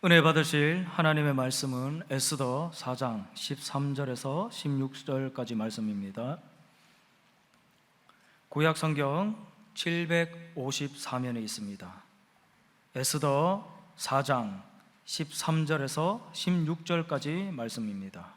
은혜 받으실 하나님의 말씀은 에스더 4장 13절에서 16절까지 말씀입니다. 구약 성경 754면에 있습니다. 에스더 4장 13절에서 16절까지 말씀입니다.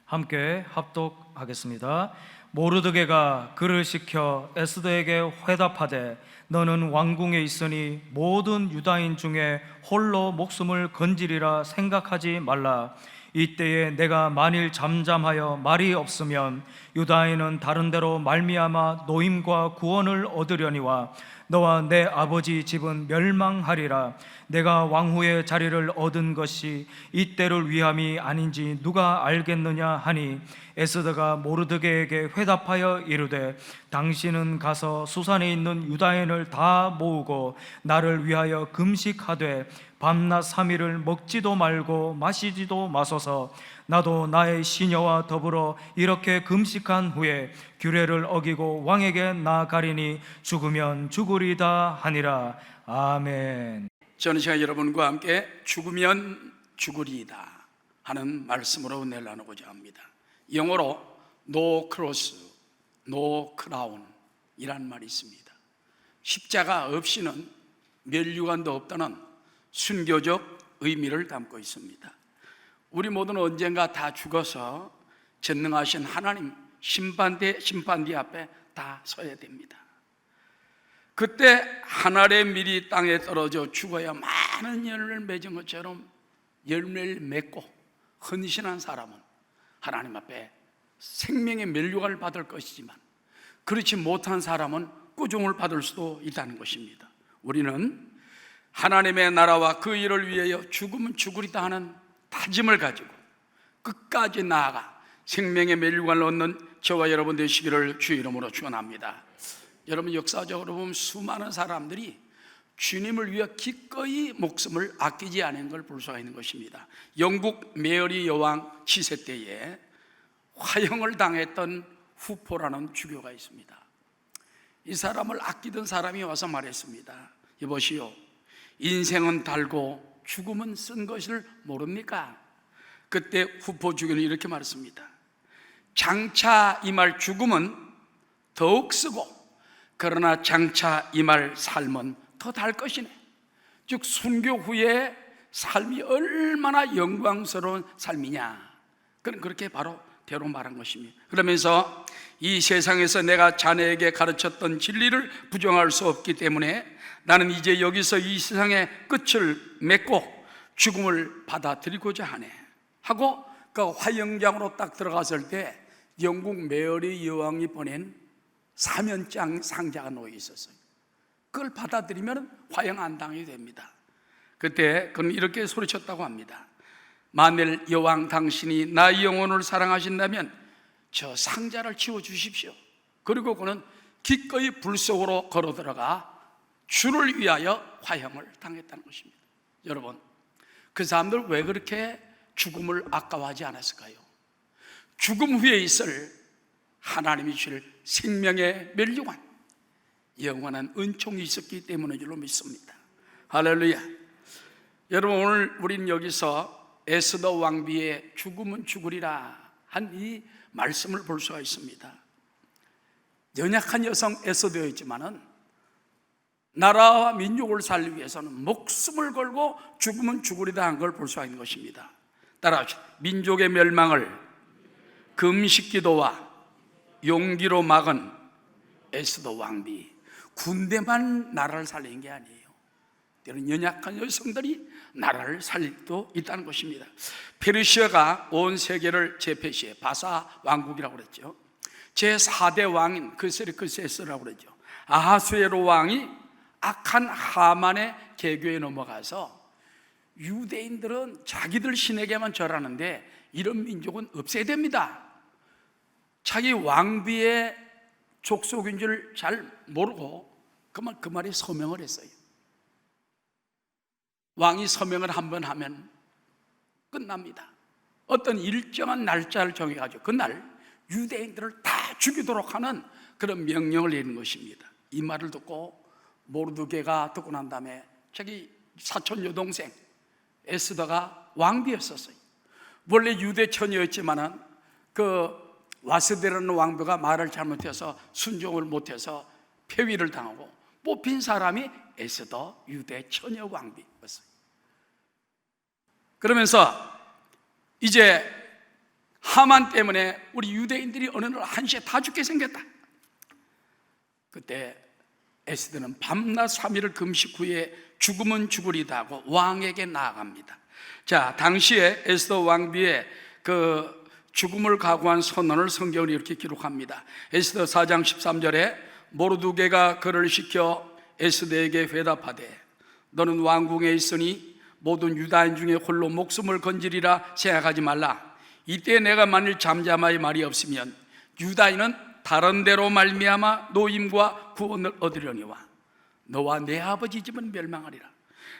함께 합독하겠습니다. 모르드게가 그를 시켜 에스더에게 회답하되 너는 왕궁에 있으니 모든 유다인 중에 홀로 목숨을 건지리라 생각하지 말라. 이때에 내가 만일 잠잠하여 말이 없으면 유다인은 다른 데로 말미암아 노임과 구원을 얻으려니와 너와 내 아버지 집은 멸망하리라. 내가 왕후의 자리를 얻은 것이 이때를 위함이 아닌지 누가 알겠느냐 하니 에스더가 모르드게에게 회답하여 이르되 당신은 가서 수산에 있는 유다인을 다 모으고 나를 위하여 금식하되 밤낮 3일을 먹지도 말고 마시지도 마소서. 나도 나의 시녀와 더불어 이렇게 금식한 후에 규례를 어기고 왕에게 나아가리니 죽으면 죽으리다 하니라. 아멘. 저는 시간 여러분과 함께 죽으면 죽으리이다 하는 말씀으로 은혜를 나누고자 합니다. 영어로 No cross, no crown 이란 말이 있습니다. 십자가 없이는 면류관도 없다는 순교적 의미를 담고 있습니다. 우리 모두는 언젠가 다 죽어서 전능하신 하나님 심판대 앞에 다 서야 됩니다. 그때 하늘의 밀이 땅에 떨어져 죽어야 많은 열매를 맺은 것처럼 열매를 맺고 헌신한 사람은 하나님 앞에 생명의 면류관을 받을 것이지만 그렇지 못한 사람은 꾸중을 받을 수도 있다는 것입니다. 우리는 하나님의 나라와 그 일을 위하여 죽으면 죽으리다 하는 다짐을 가지고 끝까지 나아가 생명의 면류관을 얻는 저와 여러분 되시기를 주 이름으로 축원합니다. 여러분, 역사적으로 보면 수많은 사람들이 주님을 위해 기꺼이 목숨을 아끼지 않은 걸 볼 수가 있는 것입니다. 영국 메어리 여왕 치세 때에 화형을 당했던 후포라는 주교가 있습니다. 이 사람을 아끼던 사람이 와서 말했습니다. 여보시오, 인생은 달고 죽음은 쓴 것을 모릅니까? 그때 후포 주교는 이렇게 말했습니다. 장차 임할 죽음은 더욱 쓰고 그러나 장차 임할 삶은 더 달 것이네. 즉 순교 후에 삶이 얼마나 영광스러운 삶이냐, 그렇게 바로 대로 말한 것입니다. 그러면서 이 세상에서 내가 자네에게 가르쳤던 진리를 부정할 수 없기 때문에 나는 이제 여기서 이 세상의 끝을 맺고 죽음을 받아들이고자 하네 하고 그 화영장으로 딱 들어갔을 때 영국 메어리 여왕이 보낸 사면장 상자가 놓여 있었어요. 그걸 받아들이면 화형 안 당하게 됩니다. 그때 그는 이렇게 소리쳤다고 합니다. 만일 여왕 당신이 나의 영혼을 사랑하신다면 저 상자를 치워주십시오. 그리고 그는 기꺼이 불 속으로 걸어 들어가 주를 위하여 화형을 당했다는 것입니다. 여러분, 그 사람들 왜 그렇게 죽음을 아까워하지 않았을까요? 죽음 후에 있을 하나님이 주실 생명의 면류관, 영원한 은총이 있었기 때문인 줄로 믿습니다. 할렐루야. 여러분, 오늘 우리는 여기서 에스더 왕비의 죽음은 죽으리라 한 이 말씀을 볼 수가 있습니다. 연약한 여성 에스더였지만은 나라와 민족을 살리기 위해서는 목숨을 걸고 죽으면 죽으리다 한 걸 볼 수가 있는 것입니다. 따라합시다. 민족의 멸망을 금식기도와 용기로 막은 에스더 왕비. 군대만 나라를 살린 게 아니에요. 때로는 연약한 여성들이 나라를 살릴 수도 있다는 것입니다. 페르시아가 온 세계를 제패시해 바사 왕국이라고 그랬죠. 제4대 왕인 그세스라고 그랬죠. 아하수에로 왕이 악한 하만의 계교에 넘어가서 유대인들은 자기들 신에게만 절하는데 이런 민족은 없애야 됩니다. 자기 왕비의 족속인 줄 잘 모르고 그 말에 서명을 했어요. 왕이 서명을 한번 하면 끝납니다. 어떤 일정한 날짜를 정해가지고 그날 유대인들을 다 죽이도록 하는 그런 명령을 내린 것입니다. 이 말을 듣고 모르드게가 듣고 난 다음에 자기 사촌 여동생 에스더가 왕비였었어요. 원래 유대 처녀였지만은 그 와스데라는 왕비가 말을 잘못해서 순종을 못해서 폐위를 당하고 뽑힌 사람이 에스더 유대 처녀 왕비였어요. 그러면서 이제 하만 때문에 우리 유대인들이 어느 날 한시에 다 죽게 생겼다. 그때 에스더는 밤낮 3일을 금식 후에 죽으면 죽으리다 하고 왕에게 나아갑니다. 자, 당시에 에스더 왕비의 그 죽음을 각오한 선언을 성경은 이렇게 기록합니다. 에스더 4장 13절에 모르드게가 그를 시켜 에스더에게 회답하되 너는 왕궁에 있으니 모든 유다인 중에 홀로 목숨을 건지리라 생각하지 말라. 이때 내가 만일 잠잠하여 말이 없으면 유다인은 다른 데로 말미암아 노임과 구원을 얻으려니와 너와 내 아버지 집은 멸망하리라.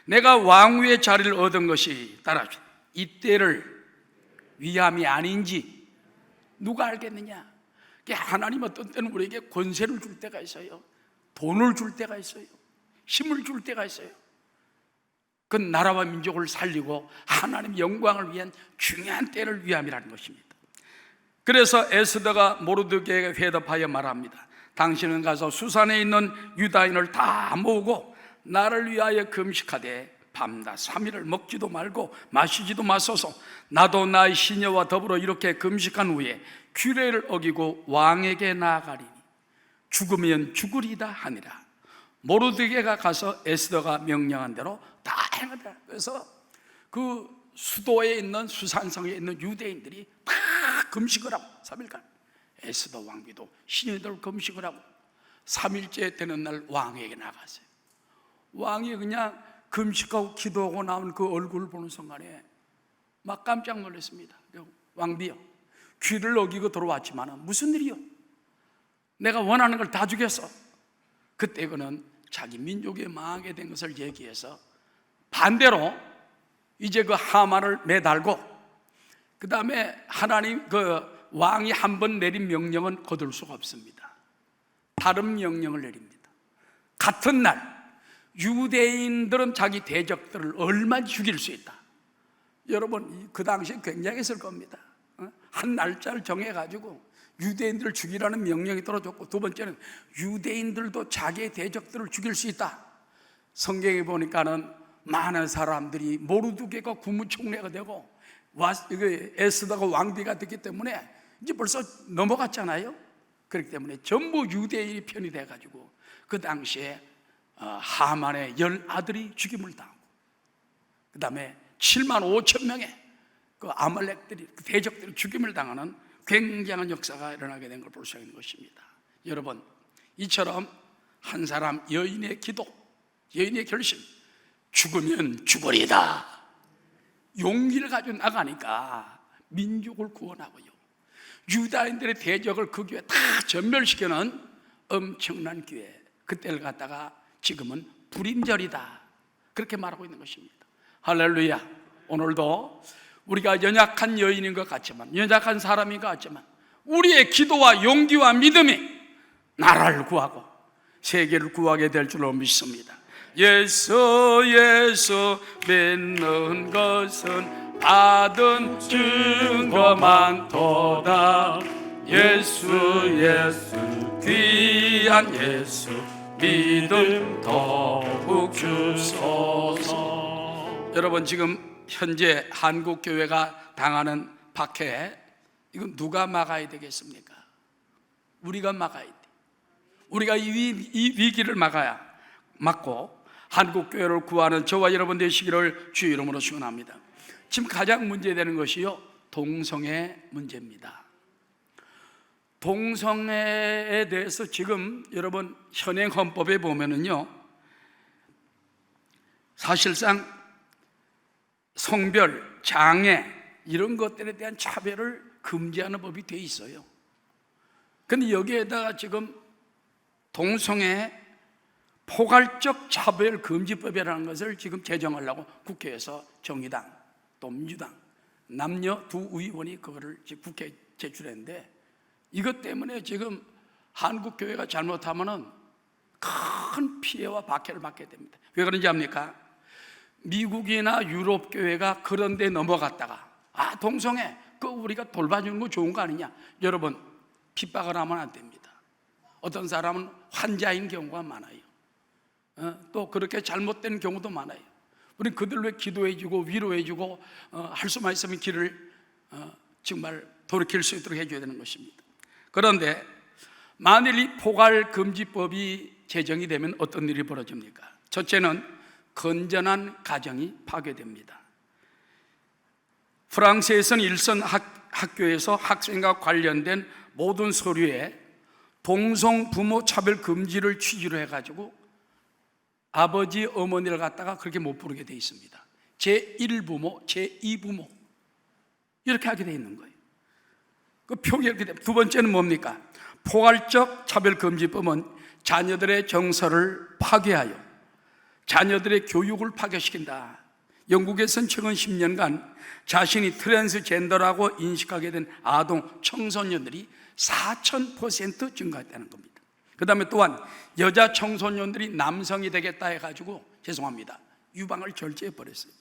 내가 왕위의 자리를 얻은 것이 따라주 이때를 위함이 아닌지 누가 알겠느냐. 하나님 어떤 때는 우리에게 권세를 줄 때가 있어요. 돈을 줄 때가 있어요. 힘을 줄 때가 있어요. 그 나라와 민족을 살리고 하나님 영광을 위한 중요한 때를 위함이라는 것입니다. 그래서 에스더가 모르드게에게 회답하여 말합니다. 당신은 가서 수산에 있는 유다인을 다 모으고 나를 위하여 금식하되 밤낮 3일을 먹지도 말고 마시지도 마소서. 나도 나의 시녀와 더불어 이렇게 금식한 후에 규례를 어기고 왕에게 나아가리니 죽으면 죽으리다 하니라. 모르드게가 가서 에스더가 명령한 대로 다 행하더라. 그래서 그 수도에 있는 수산성에 있는 유대인들이 다 금식을 하고 3일간 에스더 왕비도 시녀들 금식을 하고 3일째 되는 날 왕에게 나갔어요. 왕이 그냥 금식하고 기도하고 나온 그 얼굴을 보는 순간에 막 깜짝 놀랐습니다. 왕비요, 귀를 어기고 들어왔지만 무슨 일이요? 내가 원하는 걸 다 주겠어. 그때 그는 자기 민족이 망하게 된 것을 얘기해서 반대로 이제 그 하만을 매달고 그 다음에 하나님 그 왕이 한 번 내린 명령은 거둘 수가 없습니다. 다른 명령을 내립니다. 같은 날 유대인들은 자기 대적들을 얼마 죽일 수 있다. 여러분 그 당시에 굉장했을 겁니다. 한 날짜를 정해가지고 유대인들을 죽이라는 명령이 떨어졌고, 두 번째는 유대인들도 자기의 대적들을 죽일 수 있다. 성경에 보니까는 많은 사람들이 모르드게가 국무총리가 되고 에스더가 왕비가 됐기 때문에 이제 벌써 넘어갔잖아요. 그렇기 때문에 전부 유대인이 편이 돼가지고 그 당시에 하만의 10아들이 죽임을 당하고 그 다음에 7만 5천 명의 그 아말렉들이 그 대적들이 죽임을 당하는 굉장한 역사가 일어나게 된 걸 볼 수 있는 것입니다. 여러분, 이처럼 한 사람 여인의 기도, 여인의 결심, 죽으면 죽으리다, 용기를 가지고 나가니까 민족을 구원하고요, 유다인들의 대적을 그 교회에 다 전멸시키는 엄청난 기회, 그때를 갖다가 지금은 불임절이다, 그렇게 말하고 있는 것입니다. 할렐루야. 오늘도 우리가 연약한 여인인 것 같지만, 연약한 사람인 것 같지만, 우리의 기도와 용기와 믿음이 나라를 구하고 세계를 구하게 될 줄로 믿습니다. 예수 예수 믿는 것은 받은 증거 많도다. 예수 예수 귀한 예수 믿음 더욱 주소서. 여러분, 지금 현재 한국 교회가 당하는 박해, 이건 누가 막아야 되겠습니까? 우리가 막아야 돼. 우리가 이 위기를 막고 한국 교회를 구하는 저와 여러분 되시기를 주의 이름으로 축원합니다. 지금 가장 문제되는 것이요, 동성애 문제입니다. 동성애에 대해서 지금 여러분 현행 헌법에 보면은요, 사실상 성별, 장애 이런 것들에 대한 차별을 금지하는 법이 돼 있어요. 근데 여기에다가 지금 동성애 포괄적 차별 금지법이라는 것을 지금 제정하려고 국회에서 정의당 또 민주당 남녀 두 의원이 그거를 지금 국회에 제출했는데, 이것 때문에 지금 한국 교회가 잘못하면은 큰 피해와 박해를 받게 됩니다. 왜 그런지 압니까? 미국이나 유럽 교회가 그런 데 넘어갔다가 동성애 우리가 돌봐주는 거 좋은 거 아니냐? 여러분, 핍박을 하면 안 됩니다. 어떤 사람은 환자인 경우가 많아요. 또 그렇게 잘못된 경우도 많아요. 우리는 그들을 위해 기도해주고 위로해주고 할 수만 있으면 길을 정말 돌이킬 수 있도록 해줘야 되는 것입니다. 그런데 만일 이 포괄금지법이 제정이 되면 어떤 일이 벌어집니까? 첫째는 건전한 가정이 파괴됩니다. 프랑스에서는 일선 학교에서 학생과 관련된 모든 서류에 동성 부모 차별 금지를 취지로 해가지고 아버지, 어머니를 갖다가 그렇게 못 부르게 돼 있습니다. 제1부모, 제2부모 이렇게 하게 돼 있는 거예요. 그 표기 이렇게 됩니다. 두 번째는 뭡니까? 포괄적 차별금지법은 자녀들의 정서를 파괴하여 자녀들의 교육을 파괴시킨다. 영국에서는 최근 10년간 자신이 트랜스젠더라고 인식하게 된 아동, 청소년들이 4000% 증가했다는 겁니다. 그 다음에 또한 여자 청소년들이 남성이 되겠다 해가지고 유방을 절제해버렸어요.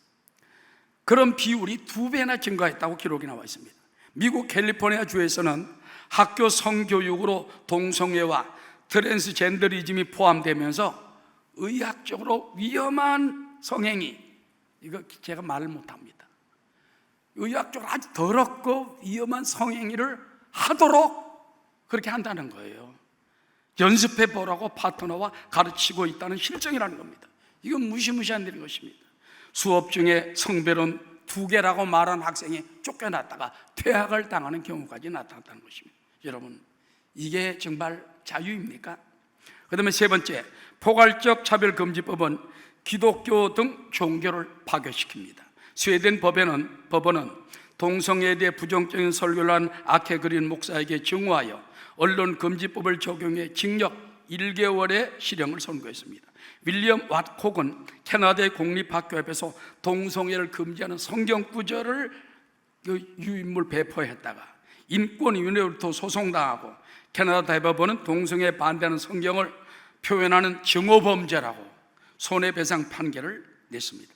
그런 비율이 2배나 증가했다고 기록이 나와 있습니다. 미국 캘리포니아 주에서는 학교 성교육으로 동성애와 트랜스젠더리즘이 포함되면서 의학적으로 위험한 성행위, 이거 제가 말을 못합니다. 의학적으로 아주 더럽고 위험한 성행위를 하도록 그렇게 한다는 거예요. 연습해 보라고 파트너와 가르치고 있다는 실정이라는 겁니다. 이건 무시무시한 일인 것입니다. 수업 중에 성별은 2개라고 말한 학생이 쫓겨났다가 퇴학을 당하는 경우까지 나타났다는 것입니다. 여러분, 이게 정말 자유입니까? 그 다음에 세 번째, 포괄적 차별금지법은 기독교 등 종교를 파괴시킵니다. 스웨덴 법원은 동성애에 대해 부정적인 설교를 한 악해 그린 목사에게 증오하여 언론금지법을 적용해 징역 1개월의 실형을 선고했습니다. 윌리엄 왓콕은 캐나다의 공립학교 앞에서 동성애를 금지하는 성경 구절을 유인물 배포했다가 인권위원회로부터 소송당하고 캐나다 대법원은 동성애에 반대하는 성경을 표현하는 증오범죄라고 손해배상 판결을 냈습니다.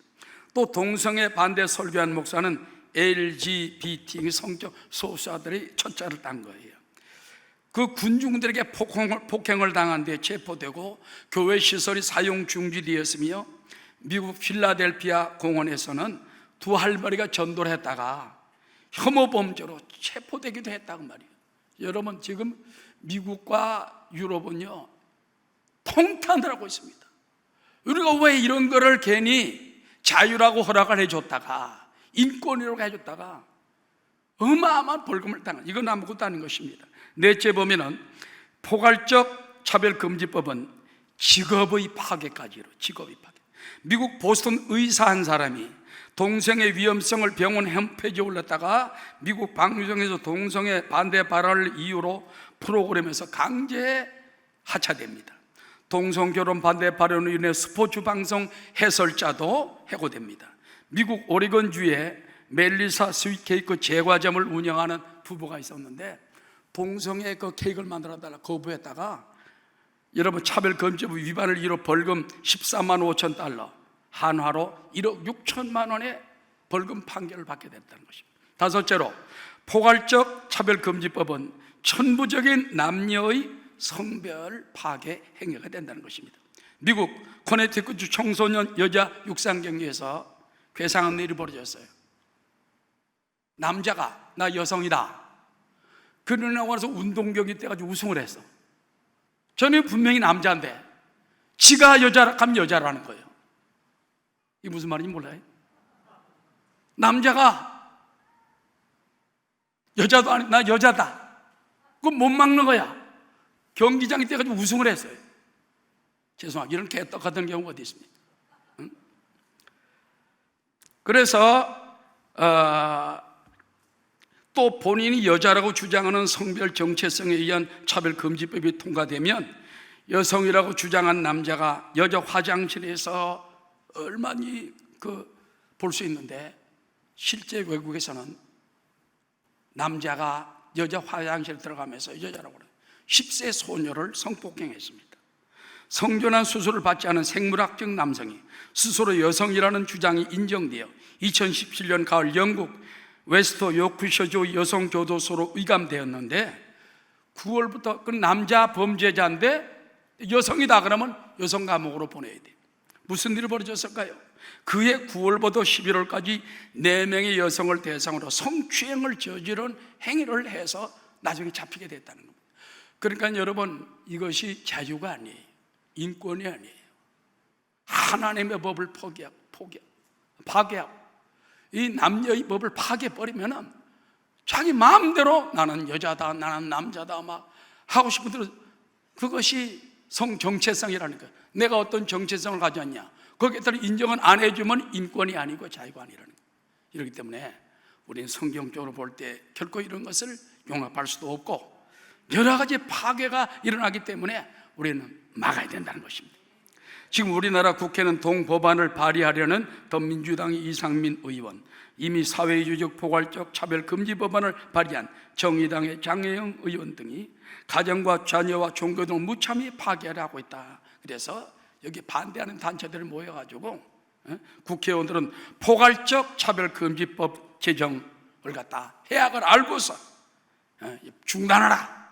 또 동성애 반대 설교한 목사는 LGBT 성적 소수자들의 첫자를 딴 거예요. 그 군중들에게 폭행을 당한 뒤에 체포되고 교회 시설이 사용 중지되었으며 미국 필라델피아 공원에서는 2 할머니가 전도를 했다가 혐오 범죄로 체포되기도 했다고 말이에요. 여러분, 지금 미국과 유럽은요 통탄을 하고 있습니다. 우리가 왜 이런 거를 괜히 자유라고 허락을 해줬다가 인권이라고 해줬다가 어마어마한 벌금을 당한, 이건 아무것도 아닌 것입니다. 넷째 보면은 포괄적 차별금지법은 직업의 파괴까지로, 직업의 파괴. 미국 보스턴 의사 한 사람이 동성애 위험성을 병원 홈페이지에 올렸다가 미국 방송에서 동성애 반대 발언을 이유로 프로그램에서 강제 하차됩니다. 동성결혼 반대 발언으로 인해 스포츠 방송 해설자도 해고됩니다. 미국 오레곤주에 멜리사 스윗케이크 제과점을 운영하는 부부가 있었는데 동성애 그 케이크를 만들어 달라 거부했다가 여러분 차별금지법 위반을 이유로 벌금 14만 5천 달러 한화로 1억 6천만 원의 벌금 판결을 받게 됐다는 것입니다. 다섯째로 포괄적 차별금지법은 천부적인 남녀의 성별 파괴 행위가 된다는 것입니다. 미국 코네티컷주 청소년 여자 육상 경기에서 괴상한 일이 벌어졌어요. 남자가 나 여성이다 그러고 나서 운동경기 때가지고 우승을 했어. 저는 분명히 남자인데 지가 여자라 하면 여자라는 거예요. 이게 무슨 말인지 몰라요? 남자가 여자도 아니 나 여자다 그건 못 막는 거야. 경기장에 때가지고 우승을 했어요. 죄송합니다. 이런 개떡 같은 경우가 어디 있습니까? 응? 그래서 또 본인이 여자라고 주장하는 성별 정체성에 의한 차별금지법이 통과되면 여성이라고 주장한 남자가 여자 화장실에서 얼마나 볼 수 있는데 실제 외국에서는 남자가 여자 화장실에 들어가면서 여자라고 그래요. 10세 소녀를 성폭행했습니다. 성전환 수술을 받지 않은 생물학적 남성이 스스로 여성이라는 주장이 인정되어 2017년 가을 영국 웨스터 요크셔주 여성교도소로 의감되었는데 9월부터 그 남자 범죄자인데 여성이다 그러면 여성 감옥으로 보내야 돼. 무슨 일이 벌어졌을까요? 그해 9월부터 11월까지 4명의 여성을 대상으로 성추행을 저지른 행위를 해서 나중에 잡히게 됐다는 겁니다. 그러니까 여러분, 이것이 자유가 아니에요. 인권이 아니에요. 하나님의 법을 파괴하고 이 남녀의 법을 파괴해버리면 자기 마음대로 나는 여자다, 나는 남자다 막 하고 싶은 대로, 그것이 성정체성이라는 거예요. 내가 어떤 정체성을 가졌냐, 거기에 따라 인정은 안 해주면 인권이 아니고 자유가 아니라는 거예요. 이렇기 때문에 우리는 성경적으로 볼 때 결코 이런 것을 용납할 수도 없고, 여러 가지 파괴가 일어나기 때문에 우리는 막아야 된다는 것입니다. 지금 우리나라 국회는 동법안을 발의하려는 더민주당의 이상민 의원, 이미 사회주의적 포괄적 차별금지 법안을 발의한 정의당의 장혜영 의원 등이 가정과 자녀와 종교 등을 무참히 파괴하고 있다. 그래서 여기 반대하는 단체들이 모여가지고 국회의원들은 포괄적 차별금지법 제정을 갖다 해악을 알고서 중단하라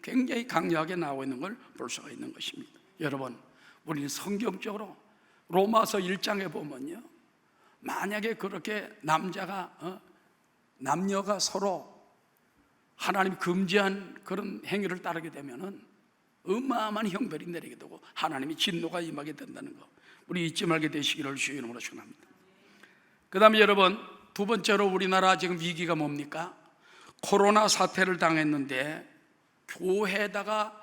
굉장히 강력하게 나오고 있는 걸 볼 수가 있는 것입니다. 여러분, 우리는 성경적으로 로마서 1장에 보면요, 만약에 그렇게 남녀가 서로 하나님 금지한 그런 행위를 따르게 되면은 어마어마한 형벌이 내리게 되고 하나님이 진노가 임하게 된다는 거, 우리 잊지 말게 되시기를 주의 이름으로 축원합니다. 그 다음에 여러분, 두 번째로 우리나라 지금 위기가 뭡니까? 코로나 사태를 당했는데 교회에다가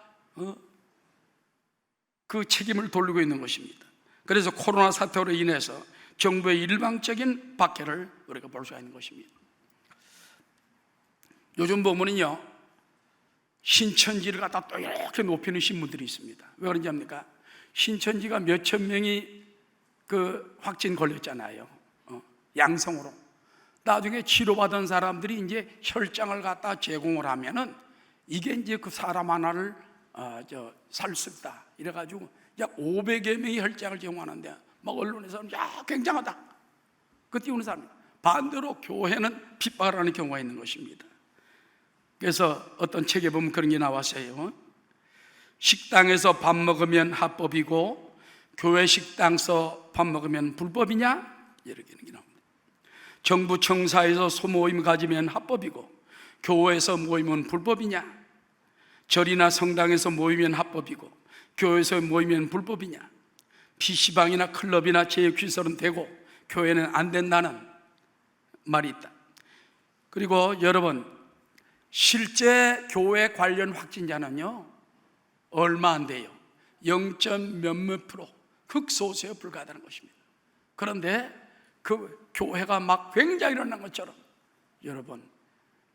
그 책임을 돌리고 있는 것입니다. 그래서 코로나 사태로 인해서 정부의 일방적인 박해를 우리가 볼 수가 있는 것입니다. 요즘 보면은요, 신천지를 갖다 또 이렇게 높이는 신문들이 있습니다. 왜 그런지 압니까? 신천지가 몇천 명이 그 확진 걸렸잖아요. 양성으로. 나중에 치료받은 사람들이 이제 혈장을 갖다 제공을 하면은 이게 이제 그 사람 하나를 살 수 있다. 이래가지고 약 500여 명이 혈장을 제공하는데 막 언론에서는 야 굉장하다, 그 띄우는 사람. 반대로 교회는 핍박을 하는 경우가 있는 것입니다. 그래서 어떤 책에 보면 그런 게 나왔어요. 식당에서 밥 먹으면 합법이고 교회 식당에서 밥 먹으면 불법이냐? 이렇게 나옵니다. 정부 청사에서 소모임 가지면 합법이고 교회에서 모이면 불법이냐? 절이나 성당에서 모이면 합법이고 교회에서 모이면 불법이냐? PC방이나 클럽이나 체육시설은 되고 교회는 안 된다는 말이 있다. 그리고 여러분, 실제 교회 관련 확진자는요 얼마 안 돼요. 0. 몇몇 프로, 극소수에 불과하다는 것입니다. 그런데 그 교회가 막 굉장히 일어난 것처럼, 여러분,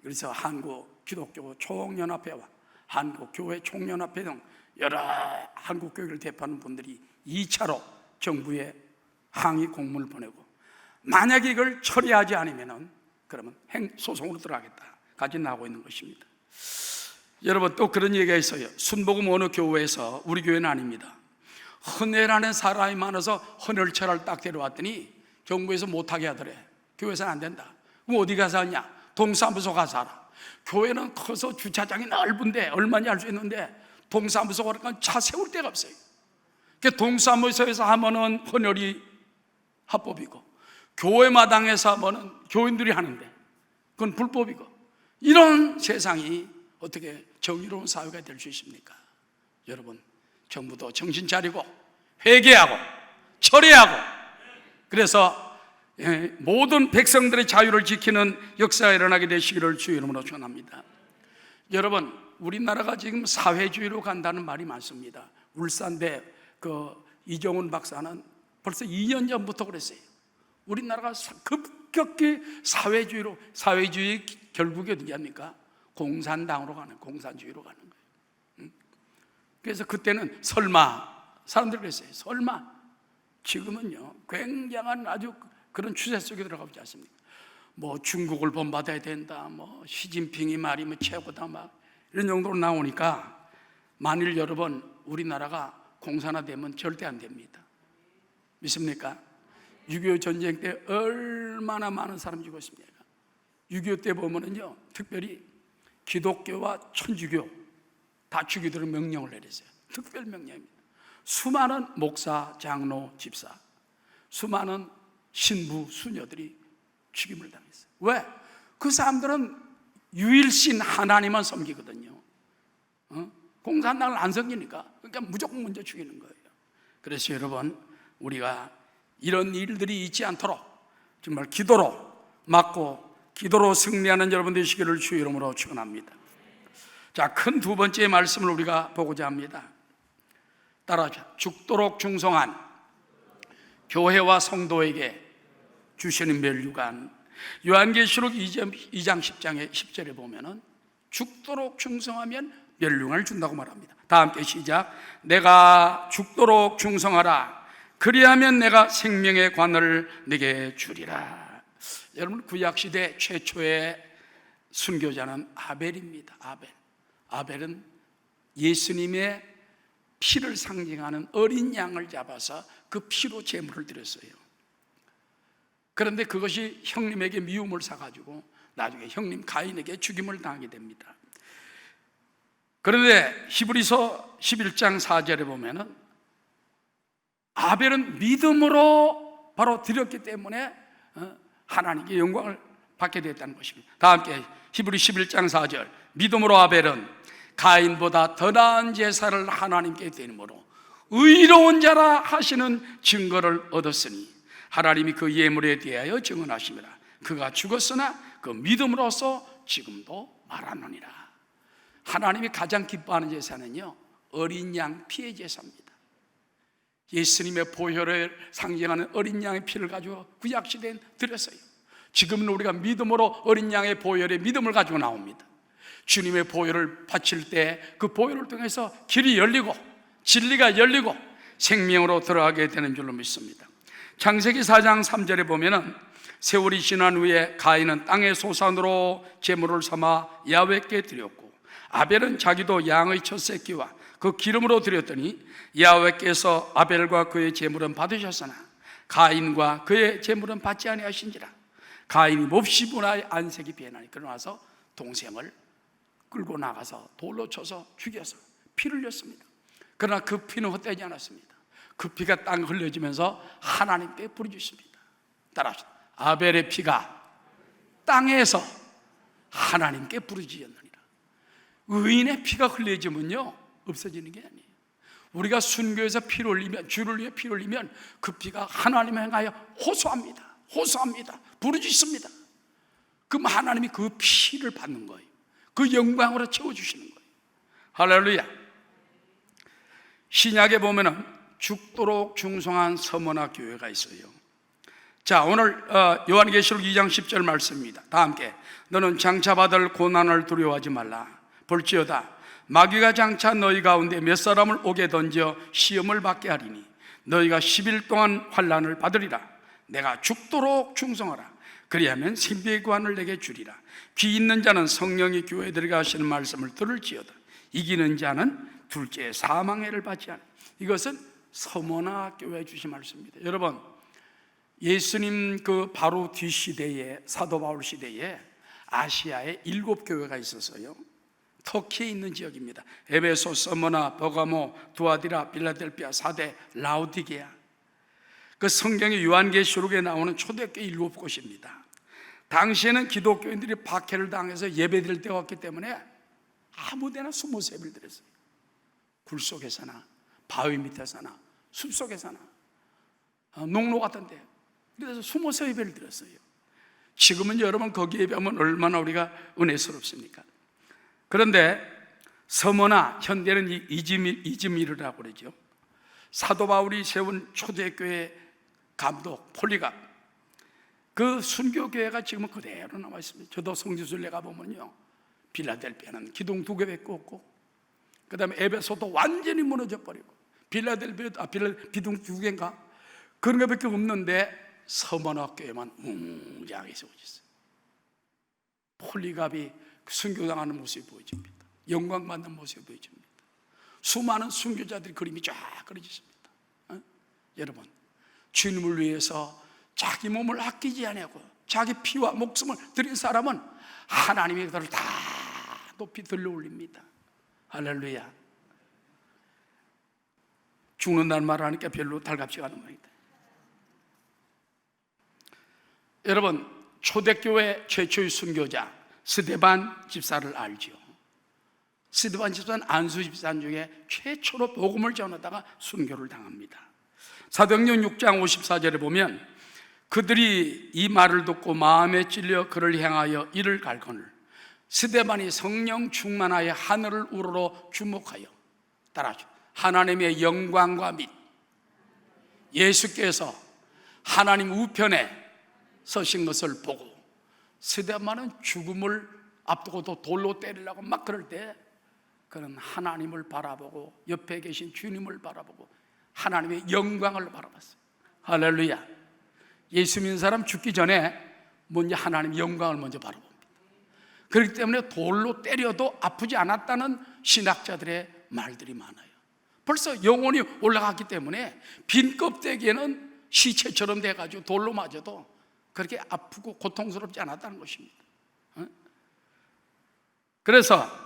그래서 한국 기독교 총연합회와 한국 교회 총연합회 등 여러 한국 교회를 대표하는 분들이 2차로 정부에 항의 공문을 보내고, 만약에 이걸 처리하지 않으면 그러면 소송으로 들어가겠다 까지 나오고 있는 것입니다. 여러분, 또 그런 얘기가 있어요. 순복음 어느 교회에서, 우리 교회는 아닙니다, 헌혜라는 사람이 많아서 헌혈차를 딱 데려왔더니 정부에서 못하게 하더래. 교회에서는 안 된다. 그럼 어디 가서 하냐? 동사무소 가서 하라. 교회는 커서 주차장이 넓은데 얼마나 할 수 있는데 동사무소 가니까 차 세울 데가 없어요. 동사무소에서 하면은 헌혈이 합법이고 교회 마당에서 하면은 교인들이 하는데 그건 불법이고, 이런 세상이 어떻게 정의로운 사회가 될 수 있습니까? 여러분, 정부도 정신 차리고 회개하고 처리하고, 그래서 모든 백성들의 자유를 지키는 역사가 일어나게 되시기를 주의 이름으로 축원합니다. 여러분, 우리나라가 지금 사회주의로 간다는 말이 많습니다. 울산대 이정훈 박사는 벌써 2년 전부터 그랬어요. 우리나라가 급격히 사회주의 결국이 어디 합니까? 공산당으로 가는, 공산주의로 가는 거예요. 그래서 그때는 설마 사람들이 그랬어요. 설마. 지금은요 굉장한 아주 그런 추세 속에 들어가고 있지 않습니까? 뭐 중국을 본받아야 된다, 시진핑이 말이 최고다, 막 이런 정도로 나오니까 만일 여러분 우리나라가 공산화되면 절대 안 됩니다. 믿습니까? 6.25 전쟁 때 얼마나 많은 사람 죽었습니까? 6.25 때 보면은요, 특별히 기독교와 천주교 다 죽이도록 명령을 내렸어요. 특별 명령입니다. 수많은 목사, 장로, 집사, 수많은 신부, 수녀들이 죽임을 당했어요. 왜? 그 사람들은 유일신 하나님만 섬기거든요. 공산당을 안 섬기니까. 그러니까 무조건 먼저 죽이는 거예요. 그래서 여러분, 우리가 이런 일들이 있지 않도록 정말 기도로 막고 기도로 승리하는 여러분 되시기를 주의 이름으로 축원합니다. 자, 큰 두 번째 말씀을 우리가 보고자 합니다. 따라하자. 죽도록 충성한 교회와 성도에게 주시는 멸류관. 요한계시록 2장 10장의 10절에 보면은 죽도록 충성하면 멸류관을 준다고 말합니다. 다 함께 시작. 내가 죽도록 충성하라. 그리하면 내가 생명의 관을 내게 주리라. 여러분, 구약시대 최초의 순교자는 아벨입니다. 아벨은 예수님의 피를 상징하는 어린 양을 잡아서 그 피로 제물을 드렸어요. 그런데 그것이 형님에게 미움을 사가지고 나중에 형님 가인에게 죽임을 당하게 됩니다. 그런데 히브리서 11장 4절에 보면은 아벨은 믿음으로 바로 드렸기 때문에 하나님께 영광을 받게 됐다는 것입니다. 다 함께 히브리 11장 4절. 믿음으로 아벨은 가인보다 더 나은 제사를 하나님께 드림으로 의로운 자라 하시는 증거를 얻었으니 하나님이 그 예물에 대하여 증언하심이라. 그가 죽었으나 그 믿음으로써 지금도 말하느니라. 하나님이 가장 기뻐하는 제사는요, 어린 양 피의 제사입니다. 예수님의 보혈을 상징하는 어린 양의 피를 가지고 구약시대엔 드렸어요. 지금은 우리가 믿음으로 어린 양의 보혈의 믿음을 가지고 나옵니다. 주님의 보혈을 바칠 때 그 보혈을 통해서 길이 열리고 진리가 열리고 생명으로 들어가게 되는 줄로 믿습니다. 창세기 4장 3절에 보면은 세월이 지난 후에 가인은 땅의 소산으로 제물을 삼아 야훼께 드렸고 아벨은 자기도 양의 첫 새끼와 그 기름으로 드렸더니 야훼께서 아벨과 그의 제물은 받으셨으나 가인과 그의 제물은 받지 아니하신지라. 가인이 몹시 분하여 안색이 변하니 그러나서 동생을 끌고 나가서 돌로 쳐서 죽여서 피를 흘렸습니다. 그러나 그 피는 헛되지 않았습니다. 그 피가 땅에 흘려지면서 하나님께 부르짖습니다. 따라합시다. 아벨의 피가 땅에서 하나님께 부르짖었느니라. 의인의 피가 흘려지면요 없어지는 게 아니에요. 우리가 순교해서 피를 흘리면, 주를 위해 피를 흘리면 그 피가 하나님을 향하여 호소합니다. 호소합니다. 부르짖습니다. 그럼 하나님이 그 피를 받는 거예요. 그 영광으로 채워주시는 거예요. 할렐루야. 신약에 보면은 죽도록 충성한 서머나 교회가 있어요. 자, 오늘 요한계시록 2장 10절 말씀입니다. 다 함께. 너는 장차 받을 고난을 두려워하지 말라. 볼지어다 마귀가 장차 너희 가운데 몇 사람을 옥에 던져 시험을 받게 하리니 너희가 10일 동안 환난을 받으리라. 내가 죽도록 충성하라. 그리하면 생명의 관을 내게 주리라. 귀 있는 자는 성령이 교회에 들어가 하시는 말씀을 들을지어다. 이기는 자는 둘째 사망해를 받지 않아. 이것은 서머나 교회에 주신 말씀입니다. 여러분, 예수님 그 바로 뒷시대에, 사도 바울 시대에 아시아에 7교회가 있었어요. 터키에 있는 지역입니다. 에베소, 서머나, 버가모, 두아디라, 빌라델피아, 사데, 라우디게아. 그 성경의 요한계시록에 나오는 초대교회 7곳입니다. 당시에는 기독교인들이 박해를 당해서 예배드릴 때가 없기 때문에 아무데나 숨어서 예배를 드렸어요. 굴 속에서나 바위 밑에서나 숲 속에서나 농로 같은 데, 그래서 숨어서 예배를 드렸어요. 지금은 여러분 거기 예배하면 얼마나 우리가 은혜스럽습니까? 그런데 서머나, 현대는 이즈미르라고 그러죠. 사도 바울이 세운 초대교회 감독 폴리갑, 그 순교교회가 지금은 그대로 남아 있습니다. 저도 성지순례 가보면요, 빌라델피아는 기둥 2개밖에 없고, 그 다음에 에베소도 완전히 무너져 버리고, 빌라델피아 기둥 2개인가 그런 것밖에 없는데 서머나 교회만 웅장하게 세워졌어요. 폴리갑이 순교당하는 모습이 보여집니다. 영광받는 모습이 보여집니다. 수많은 순교자들의 그림이 쫙 그려져 있습니다. 여러분, 주님을 위해서 자기 몸을 아끼지 않고 자기 피와 목숨을 드린 사람은 하나님의 그들을 다 높이 들려 올립니다. 할렐루야. 죽는다는 말을 하니까 별로 달갑지가 않은 말이다. 여러분, 초대교회 최초의 순교자 스데반 집사를 알죠? 스데반 집사는 안수 집사 중에 최초로 복음을 전하다가 순교를 당합니다. 사도행전 6장 54절에 보면 그들이 이 말을 듣고 마음에 찔려 그를 향하여 이를 갈거늘 스데반이 성령 충만하여 하늘을 우러러 주목하여 따라하죠. 하나님의 영광과 및 예수께서 하나님 우편에 서신 것을 보고 스데반은 죽음을 앞두고도 돌로 때리려고 막 그럴 때 그는 하나님을 바라보고 옆에 계신 주님을 바라보고 하나님의 영광을 바라봤어요. 할렐루야. 예수 믿는 사람 죽기 전에 먼저 하나님의 영광을 먼저 바라봅니다. 그렇기 때문에 돌로 때려도 아프지 않았다는 신학자들의 말들이 많아요. 벌써 영혼이 올라갔기 때문에 빈 껍데기에는 시체처럼 돼가지고 돌로 맞아도 그렇게 아프고 고통스럽지 않았다는 것입니다. 그래서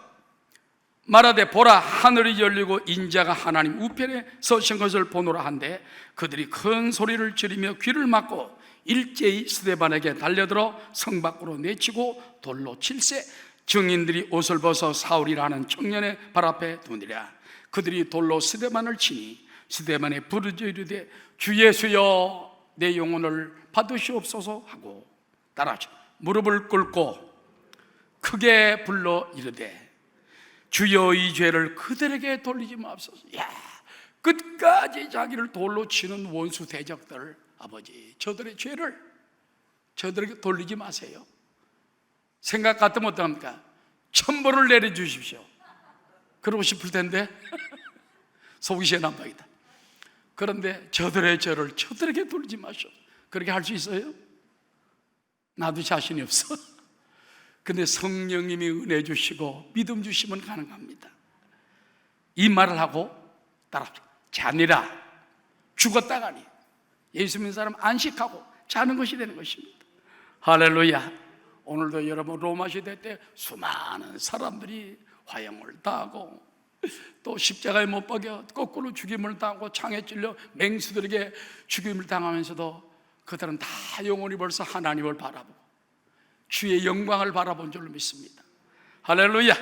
말하되 보라 하늘이 열리고 인자가 하나님 우편에 서신 것을 보노라 한데 그들이 큰 소리를 지르며 귀를 막고 일제히 스데반에게 달려들어 성 밖으로 내치고 돌로 칠세 증인들이 옷을 벗어 사울이라는 청년의 발 앞에 두니라. 그들이 돌로 스데반을 치니 스데반에 부르짖어 이르되 주 예수여 내 영혼을 받으시옵소서 하고 따라하죠. 무릎을 꿇고 크게 불러 이르되 주여 이 죄를 그들에게 돌리지 마옵소서. 야, 끝까지 자기를 돌로 치는 원수 대적들, 아버지 저들의 죄를 저들에게 돌리지 마세요. 생각 같으면 어떡합니까? 천벌을 내려주십시오. 그러고 싶을 텐데 속이 시원한방이다. 그런데 저들의 죄를 저들에게 돌리지 마시오. 그렇게 할 수 있어요? 나도 자신이 없어. 근데 성령님이 은혜 주시고 믿음 주시면 가능합니다. 이 말을 하고 따라합시다. 자니라 죽었다가니 예수 믿는 사람 안식하고 자는 것이 되는 것입니다. 할렐루야. 오늘도 여러분 로마 시대 때 수많은 사람들이 화형을 당하고 또 십자가에 못 박여 거꾸로 죽임을 당하고 창에 찔려 맹수들에게 죽임을 당하면서도 그들은 다 영원히 벌써 하나님을 바라보고 주의 영광을 바라본 줄로 믿습니다. 할렐루야.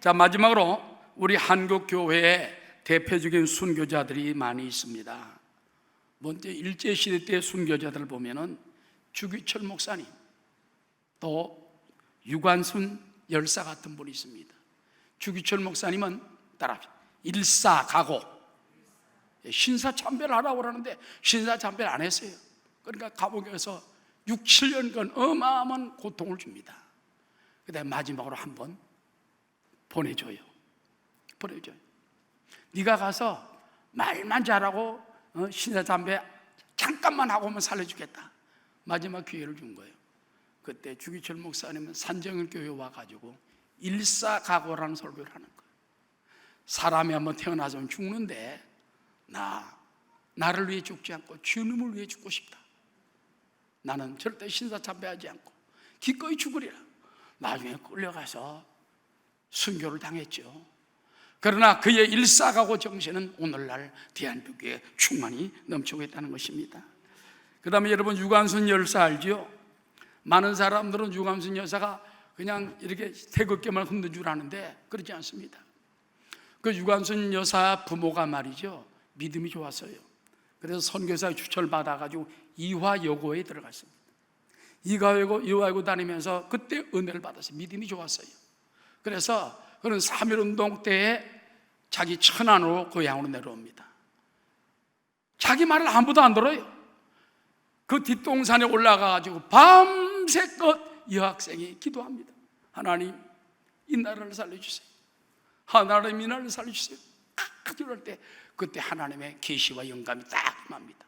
자, 마지막으로 우리 한국 교회에 대표적인 순교자들이 많이 있습니다. 먼저 일제시대 때 순교자들을 보면은 주기철 목사님, 또 유관순 열사 같은 분이 있습니다. 주기철 목사님은 따라합시다. 일사각오, 신사참배를 하라고 하는데 신사참배를 안 했어요. 그러니까 감옥에서 6, 7년간 어마어마한 고통을 줍니다. 그다음에 마지막으로 한번 보내줘요. 네가 가서 말만 잘하고 신사참배 잠깐만 하고 오면 살려주겠다. 마지막 기회를 준 거예요. 그때 주기철 목사님은 산정일교회 와가지고 일사각오라는 설교를 하는 거예요. 사람이 한번 태어나서 죽는데 나를 위해 죽지 않고 주님을 위해 죽고 싶다. 나는 절대 신사참배하지 않고 기꺼이 죽으리라. 나중에 끌려가서 순교를 당했죠. 그러나 그의 일사각오 정신은 오늘날 대한민국에 충만히 넘치고 있다는 것입니다. 그 다음에 여러분 유관순 열사 알죠? 많은 사람들은 유관순 여사가 그냥 이렇게 태극기만 흔든 줄 아는데 그렇지 않습니다. 그 유관순 여사 부모가 말이죠, 믿음이 좋았어요. 그래서 선교사에 추천받아가지고 이화여고에 들어갔습니다. 이화여고 다니면서 그때 은혜를 받았어요. 믿음이 좋았어요. 그래서 그는 3.1운동 때에 자기 천안으로 고향으로 내려옵니다. 자기 말을 아무도 안 들어요. 그 뒷동산에 올라가가지고 밤새껏 여학생이 기도합니다. 하나님 이 나라를 살려주세요. 하나님 이 나라를 살려주세요. 그럴 때 그때 하나님의 계시와 영감이 딱 임합니다.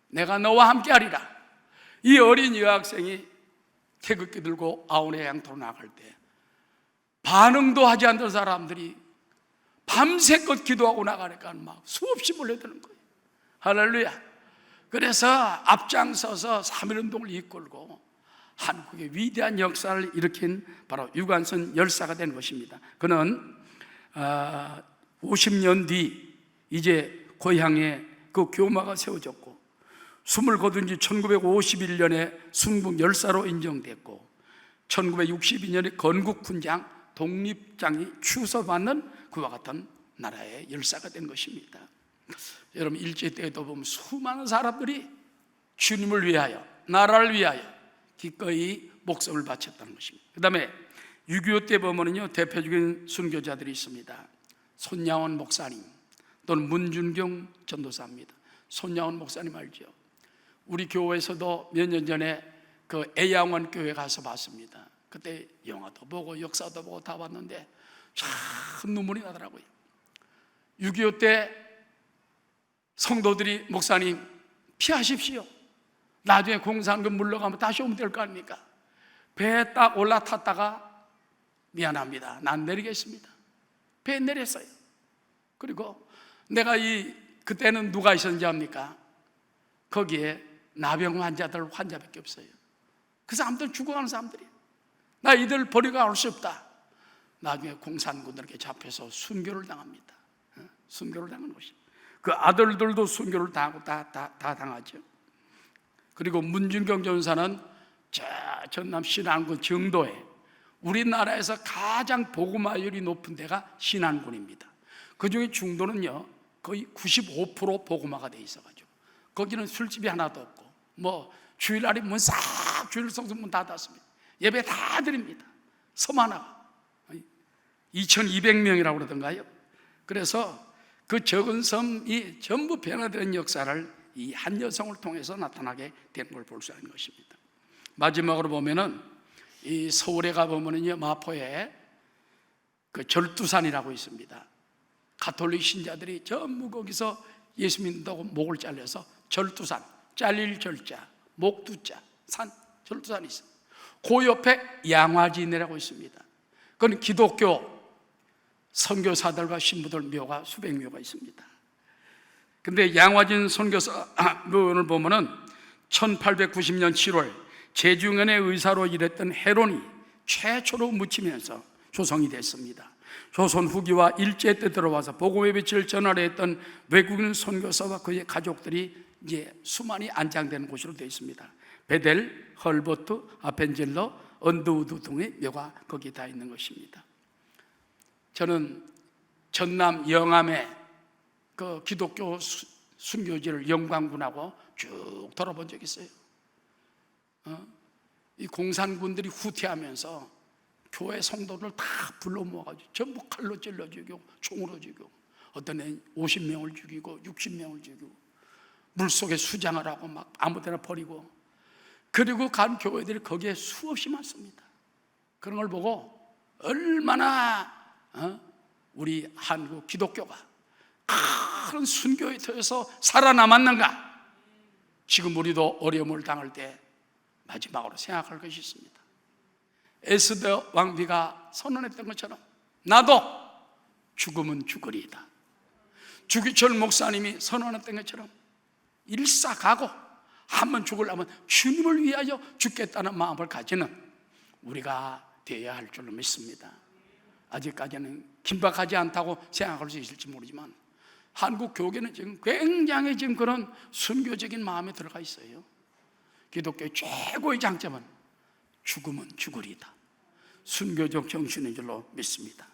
내가 너와 함께 하리라. 이 어린 여학생이 태극기 들고 아우네 양토로 나갈 때 반응도 하지 않던 사람들이 밤새껏 기도하고 나가니까 막 수없이 몰려드는 거예요. 할렐루야. 그래서 앞장서서 3.1운동을 이끌고 한국의 위대한 역사를 일으킨 바로 유관순 열사가 된 것입니다. 그는 50년 뒤 이제 고향에 그 교마가 세워졌고, 숨을 거둔 지 1951년에 순국 열사로 인정됐고, 1962년에 건국훈장 독립장이 추서받는 그와 같은 나라의 열사가 된 것입니다. 여러분, 일제 때도 보면 수많은 사람들이 주님을 위하여, 나라를 위하여 기꺼이 목숨을 바쳤다는 것입니다. 그 다음에 6.25 때 보면요, 대표적인 순교자들이 있습니다. 손양원 목사님 또는 문준경 전도사입니다. 손양원 목사님 알죠? 우리 교회에서도 몇 년 전에 그 애양원 교회 가서 봤습니다. 그때 영화도 보고 역사도 보고 다 봤는데 참 눈물이 나더라고요. 6.25 때 성도들이 목사님 피하십시오. 나중에 공산군 물러가면 다시 오면 될 거 아닙니까? 배에 딱 올라탔다가 미안합니다, 난 내리겠습니다. 배에 내렸어요. 그리고 내가 그때는 누가 있었는지 압니까? 거기에 나병 환자밖에 없어요. 그 사람들 죽어가는 사람들이에요. 나 이들 버리고 갈 수 없다. 나중에 공산군들에게 잡혀서 순교를 당합니다. 순교를 당하는 것입니다. 그 아들들도 순교를 당하고 다 당하죠. 그리고 문준경 전사는 저 전남 신안군 정도에 우리나라에서 가장 복음화율이 높은 데가 신안군입니다. 그 중에 중도는요 거의 95% 복음화가 돼 있어가지고 거기는 술집이 하나도 없고 뭐 주일날이 문 싹 주일 성수 문 다 닫습니다. 예배 다 드립니다. 섬 하나 2200명이라고 그러던가요. 그래서 그 적은 섬이 전부 변화된 역사를 이 한 여성을 통해서 나타나게 된 걸 볼 수 있는 것입니다. 마지막으로 보면은 이 서울에 가보면은요 마포에 그 절두산이라고 있습니다. 가톨릭 신자들이 전부 거기서 예수 믿는다고 목을 잘려서 절두산, 잘릴 절자, 목두자, 산, 절두산이 있어요. 그 옆에 양화진이라고 있습니다. 그건 기독교 선교사들과 신부들 묘가 수백 묘가 있습니다. 근데 양화진 선교사 묘를 보면은 1890년 7월 제중현의 의사로 일했던 헤론이 최초로 묻히면서 조성이 됐습니다. 조선 후기와 일제 때 들어와서 복음의 빛을 전하려 했던 외국인 선교사와 그의 가족들이 이제 수많이 안장되는 곳으로 되어 있습니다. 베델, 헐버트, 아펜젤러, 언더우드 등의 묘가 거기 다 있는 것입니다. 저는 전남 영암의 그 기독교 순교지를 영광군하고 쭉 돌아본 적이 있어요. 이 공산군들이 후퇴하면서 교회 성도들 다 불러 모아가지고 전부 칼로 찔러 죽이고 총으로 죽이고 어떤 애는 50명을 죽이고 60명을 죽이고 물속에 수장을 하고 막 아무데나 버리고 그리고 간 교회들이 거기에 수없이 많습니다. 그런 걸 보고 얼마나 우리 한국 기독교가 큰 순교에 터져서 살아남았는가. 지금 우리도 어려움을 당할 때 마지막으로 생각할 것이 있습니다. 에스더 왕비가 선언했던 것처럼 나도 죽음은 죽으리이다. 주기철 목사님이 선언했던 것처럼 일사각오 한번 죽으려면 주님을 위하여 죽겠다는 마음을 가지는 우리가 되어야 할 줄로 믿습니다. 아직까지는 긴박하지 않다고 생각할 수 있을지 모르지만 한국 교계는 지금 굉장히 지금 그런 순교적인 마음에 들어가 있어요. 기독교의 최고의 장점은 죽음은 죽으리다. 순교적 정신인 줄로 믿습니다.